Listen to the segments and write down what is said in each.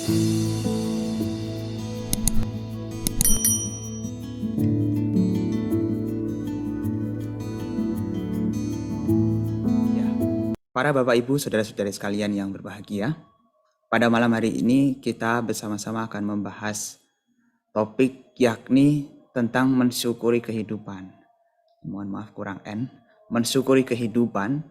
Ya, para Bapak Ibu, saudara-saudari sekalian yang berbahagia, pada malam hari ini kita bersama-sama akan membahas topik yakni tentang mensyukuri kehidupan. Mohon maaf kurang N. Mensyukuri kehidupan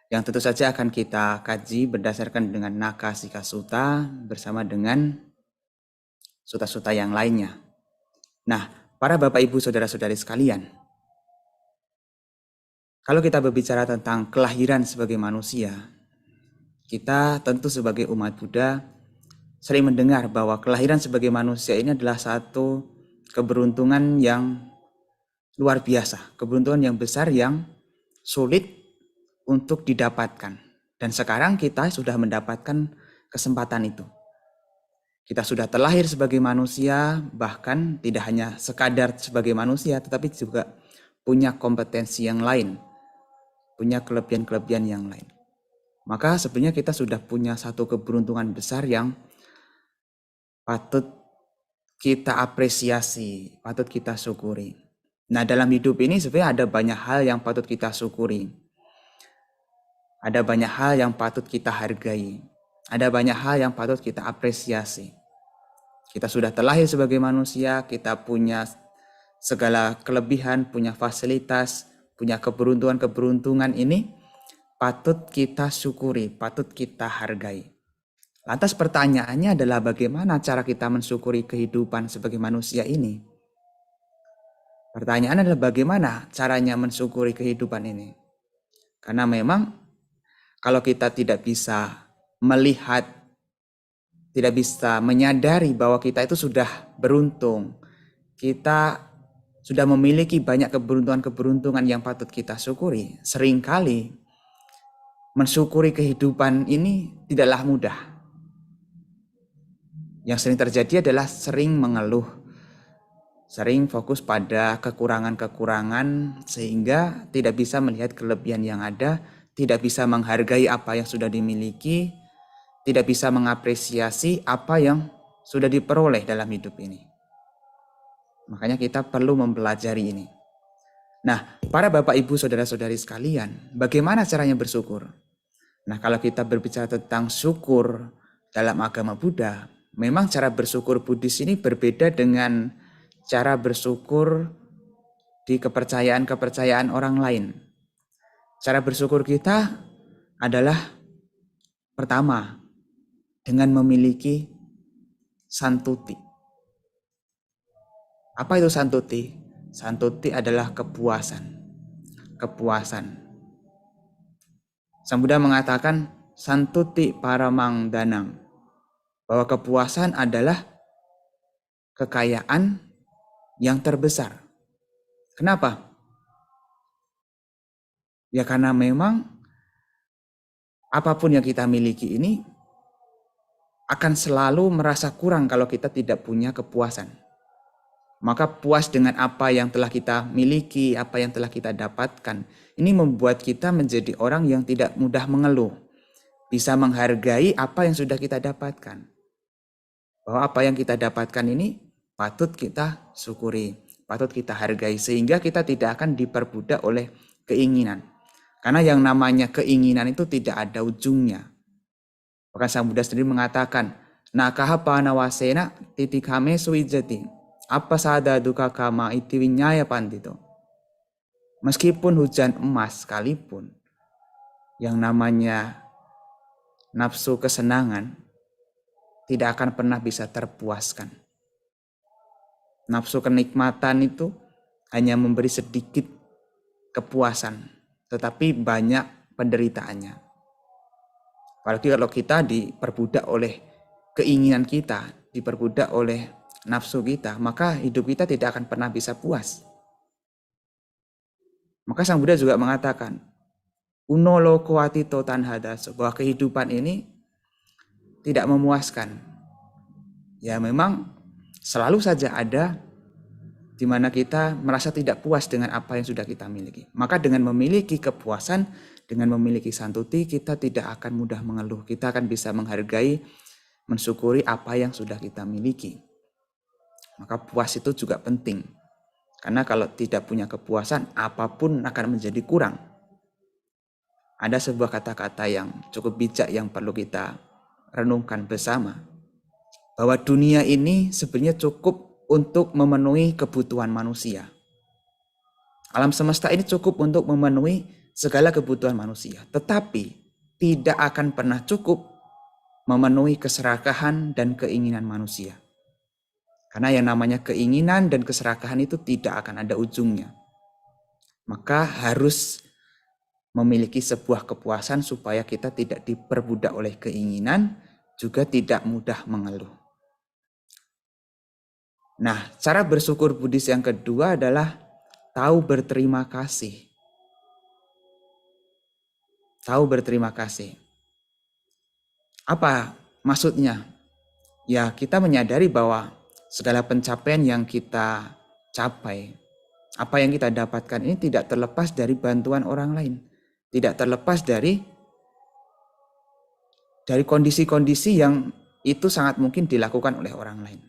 yang tentu saja akan kita kaji berdasarkan dengan Nakasika Sutta bersama dengan sutta-sutta yang lainnya. Nah, para Bapak Ibu saudara-saudari sekalian, kalau kita berbicara tentang kelahiran sebagai manusia, kita tentu sebagai umat Buddha sering mendengar bahwa kelahiran sebagai manusia ini adalah satu keberuntungan yang luar biasa, keberuntungan yang besar yang sulit untuk didapatkan. Dan sekarang kita sudah mendapatkan kesempatan itu. Kita sudah terlahir sebagai manusia, bahkan tidak hanya sekadar sebagai manusia, tetapi juga punya kompetensi yang lain, punya kelebihan-kelebihan yang lain. Maka sebenarnya kita sudah punya satu keberuntungan besar yang patut kita apresiasi, patut kita syukuri. Nah, dalam hidup ini sebenarnya ada banyak hal yang patut kita syukuri. Ada banyak hal yang patut kita hargai. Ada banyak hal yang patut kita apresiasi. Kita sudah terlahir sebagai manusia, kita punya segala kelebihan, punya fasilitas, punya keberuntungan-keberuntungan ini patut kita syukuri, patut kita hargai. Lantas pertanyaannya adalah bagaimana cara kita mensyukuri kehidupan sebagai manusia ini? Pertanyaan adalah bagaimana caranya mensyukuri kehidupan ini? Karena memang kalau kita tidak bisa melihat, tidak bisa menyadari bahwa kita itu sudah beruntung, kita sudah memiliki banyak keberuntungan-keberuntungan yang patut kita syukuri, seringkali mensyukuri kehidupan ini tidaklah mudah. Yang sering terjadi adalah sering mengeluh, sering fokus pada kekurangan-kekurangan sehingga tidak bisa melihat kelebihan yang ada, tidak bisa menghargai apa yang sudah dimiliki, tidak bisa mengapresiasi apa yang sudah diperoleh dalam hidup ini. Makanya kita perlu mempelajari ini. Nah, para Bapak Ibu saudara-saudari sekalian, bagaimana caranya bersyukur? Nah, kalau kita berbicara tentang syukur dalam agama Buddha, memang cara bersyukur Buddhis ini berbeda dengan cara bersyukur di kepercayaan-kepercayaan orang lain. Cara bersyukur kita adalah pertama, dengan memiliki santuti. Apa itu santuti? Santuti adalah kepuasan. Kepuasan. Sang Buddha mengatakan santuti paramang danang, bahwa kepuasan adalah kekayaan yang terbesar. Kenapa? Ya karena memang apapun yang kita miliki ini akan selalu merasa kurang kalau kita tidak punya kepuasan. Maka puas dengan apa yang telah kita miliki, apa yang telah kita dapatkan. Ini membuat kita menjadi orang yang tidak mudah mengeluh. Bisa menghargai apa yang sudah kita dapatkan. Bahwa apa yang kita dapatkan ini patut kita syukuri, patut kita hargai. Sehingga kita tidak akan diperbudak oleh keinginan. Karena yang namanya keinginan itu tidak ada ujungnya. Bahkan Sang Buddha sendiri mengatakan, nakaha panawasena titikame suwijati. Apa sada duka kama iti winyaya pandito. Meskipun hujan emas sekalipun, yang namanya nafsu kesenangan tidak akan pernah bisa terpuaskan. Nafsu kenikmatan itu hanya memberi sedikit kepuasan, tetapi banyak penderitaannya. Apalagi kalau kita diperbudak oleh keinginan kita, diperbudak oleh nafsu kita, maka hidup kita tidak akan pernah bisa puas. Maka Sang Buddha juga mengatakan, uno atito tanhadaso, bahwa kehidupan ini tidak memuaskan. Ya memang selalu saja ada di mana kita merasa tidak puas dengan apa yang sudah kita miliki. Maka dengan memiliki kepuasan, dengan memiliki santuti, kita tidak akan mudah mengeluh. Kita akan bisa menghargai mensyukuri apa yang sudah kita miliki. Maka puas itu juga penting. Karena kalau tidak punya kepuasan, apapun akan menjadi kurang. Ada sebuah kata-kata yang cukup bijak yang perlu kita renungkan bersama. Bahwa dunia ini sebenarnya cukup untuk memenuhi kebutuhan manusia. Alam semesta ini cukup untuk memenuhi segala kebutuhan manusia. Tetapi tidak akan pernah cukup memenuhi keserakahan dan keinginan manusia. Karena yang namanya keinginan dan keserakahan itu tidak akan ada ujungnya. Maka harus memiliki sebuah kepuasan supaya kita tidak diperbudak oleh keinginan, juga tidak mudah mengeluh. Nah, cara bersyukur Buddhis yang kedua adalah tahu berterima kasih. Tahu berterima kasih. Apa maksudnya? Ya, kita menyadari bahwa segala pencapaian yang kita capai, apa yang kita dapatkan ini tidak terlepas dari bantuan orang lain. Tidak terlepas dari kondisi-kondisi yang itu sangat mungkin dilakukan oleh orang lain.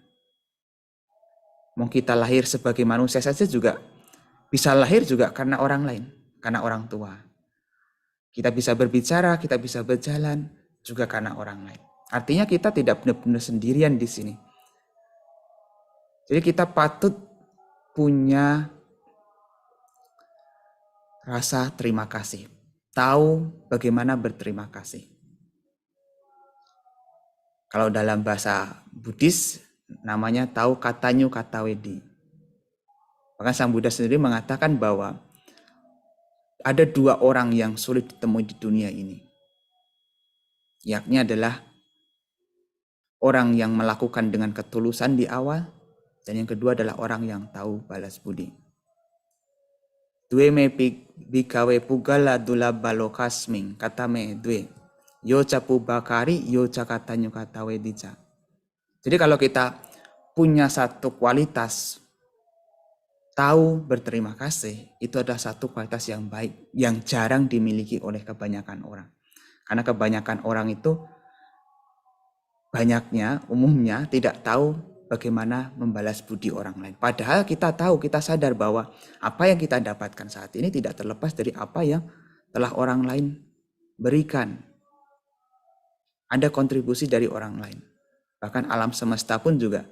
Mau kita lahir sebagai manusia saja juga bisa lahir juga karena orang lain, karena orang tua. Kita bisa berbicara, kita bisa berjalan juga karena orang lain. Artinya kita tidak benar-benar sendirian di sini. Jadi kita patut punya rasa terima kasih. Tahu bagaimana berterima kasih. Kalau dalam bahasa Buddhis namanya tahu katanyu katawedi. Bahkan Sang Buddha sendiri mengatakan bahwa ada dua orang yang sulit ditemui di dunia ini. Yakni adalah orang yang melakukan dengan ketulusan di awal, dan yang kedua adalah orang yang tahu balas budi. Due me bikawe pugala dula balokasming katame due. Yo capu bakari yo cakatanyu katawe dica. Jadi kalau kita punya satu kualitas tahu berterima kasih, itu adalah satu kualitas yang baik, yang jarang dimiliki oleh kebanyakan orang. Karena kebanyakan orang itu umumnya tidak tahu bagaimana membalas budi orang lain. Padahal kita tahu, kita sadar bahwa apa yang kita dapatkan saat ini tidak terlepas dari apa yang telah orang lain berikan. Ada kontribusi dari orang lain. Bahkan alam semesta pun juga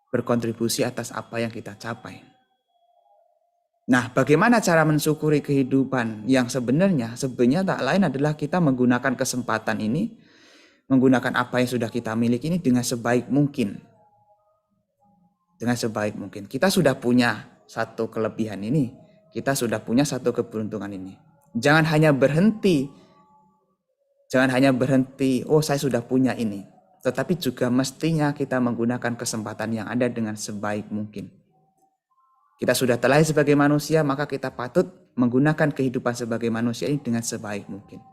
berkontribusi atas apa yang kita capai. Nah, bagaimana cara mensyukuri kehidupan yang sebenarnya tak lain adalah kita menggunakan kesempatan ini, menggunakan apa yang sudah kita miliki ini dengan sebaik mungkin. Dengan sebaik mungkin. Kita sudah punya satu kelebihan ini, kita sudah punya satu keberuntungan ini. Jangan hanya berhenti, oh saya sudah punya ini. Tetapi juga mestinya kita menggunakan kesempatan yang ada dengan sebaik mungkin. Kita sudah terlahir sebagai manusia, maka kita patut menggunakan kehidupan sebagai manusia ini dengan sebaik mungkin.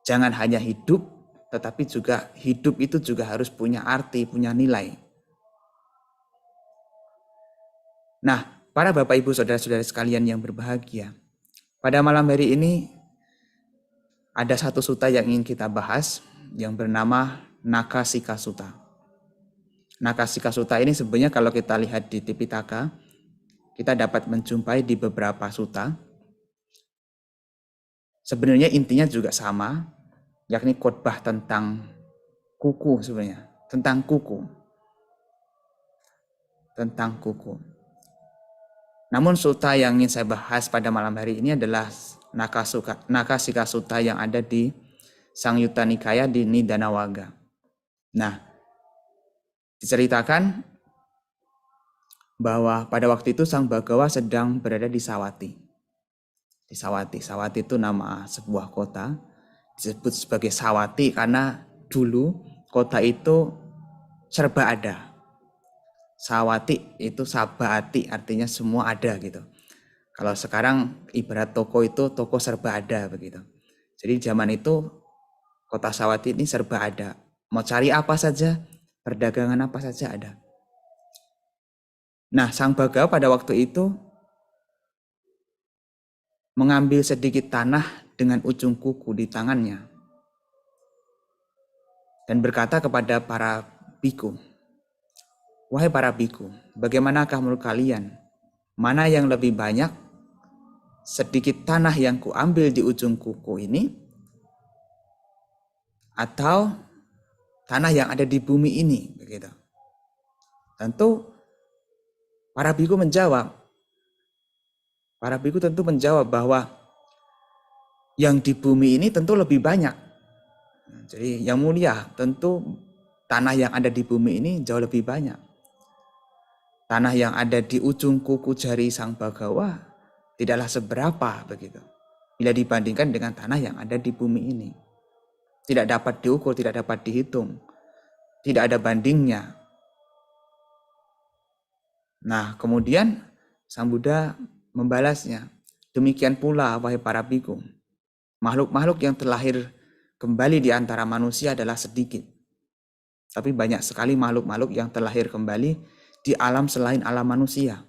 Jangan hanya hidup, tetapi juga hidup itu juga harus punya arti, punya nilai. Nah, para Bapak Ibu Saudara-saudara sekalian yang berbahagia, pada malam hari ini ada satu sutta yang ingin kita bahas yang bernama Nakasika Sutta. Nakasika Sutta ini sebenarnya kalau kita lihat di Tipitaka, kita dapat menjumpai di beberapa sutta. Sebenarnya intinya juga sama, yakni khotbah tentang kuku sebenarnya, tentang kuku. Namun sutta yang ingin saya bahas pada malam hari ini adalah Nakasika Sutta yang ada di Sangyutta Nikaya di Nidanawaga. Nah, diceritakan bahwa pada waktu itu Sang Bagawa sedang berada di Sawati. Sawati itu nama sebuah kota, disebut sebagai Sawati karena dulu kota itu serba ada. Sawati itu sabati, artinya semua ada gitu. Kalau sekarang ibarat toko itu toko serba ada begitu. Jadi zaman itu kota Sawati ini serba ada. Mau cari apa saja, perdagangan apa saja ada. Nah, Sang Bagawa pada waktu itu mengambil sedikit tanah dengan ujung kuku di tangannya. dan berkata kepada para biku, "Wahai para biku, bagaimanakah menurut kalian? Mana yang lebih banyak? Sedikit tanah yang kuambil di ujung kuku ini, atau tanah yang ada di bumi ini?" Begitu. Tentu para biku tentu menjawab bahwa yang di bumi ini tentu lebih banyak. Jadi yang mulia, tentu tanah yang ada di bumi ini jauh lebih banyak. Tanah yang ada di ujung kuku jari Sang Bagawa tidaklah seberapa begitu. Bila dibandingkan dengan tanah yang ada di bumi ini. Tidak dapat diukur, tidak dapat dihitung. Tidak ada bandingnya. Nah, kemudian Sang Buddha membalasnya. Demikian pula wahai para biku. Makhluk-makhluk yang terlahir kembali di antara manusia adalah sedikit. Tapi banyak sekali makhluk-makhluk yang terlahir kembali di alam selain alam manusia.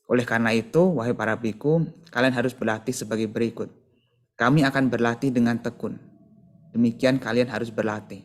Oleh karena itu, wahai para biku, kalian harus berlatih sebagai berikut. Kami akan berlatih dengan tekun. Demikian kalian harus berlatih.